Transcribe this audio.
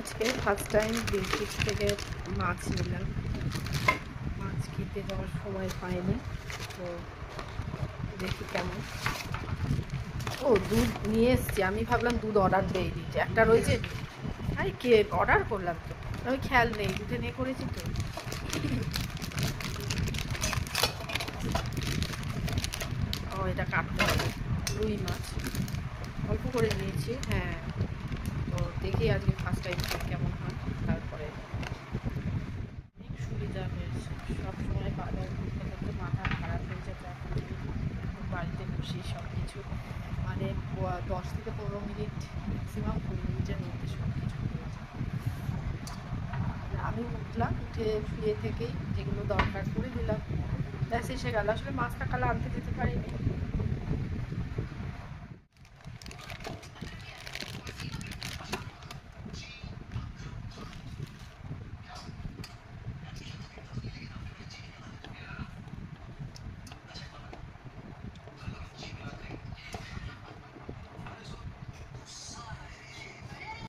আজকে first time Blinkit থেকে মাছ নিলাম। মাছ খেতে যাওয়ার সময় পাইনি, তো দেখি কেমন। ও দুধ নিয়ে এসছি, আমি ভাবলাম দুধ অর্ডার দিয়ে দিয়েছি, একটা রয়েছে। আরে কে অর্ডার করলাম তো, আমি খেয়াল নেই, দুধে নিয়ে করেছি তো। ও এটা কাটতে হবে, রুই মাছ অল্প করে নিয়েছি। হ্যাঁ, তো দেখি আজকে ফার্স্ট টাইম কেমন হয়, তারপরে অনেক সুবিধা হয়েছে। সবসময় বাজার করতে করতে মাথা খারাপ হয়ে যেত, এখন বাড়িতে বসে সব কিছু মানে 10 থেকে 15 মিনিট, ম্যাক্সিমাম 20 মিনিটের মধ্যে সব কিছু হয়ে যায়। আমি উঠলাম, উঠে শুয়ে থেকেই যেগুলো দরকার করে দিলাম, ব্যাস এসে গেল। আসলে মাছটা কালা আনতে যেতে পারিনি,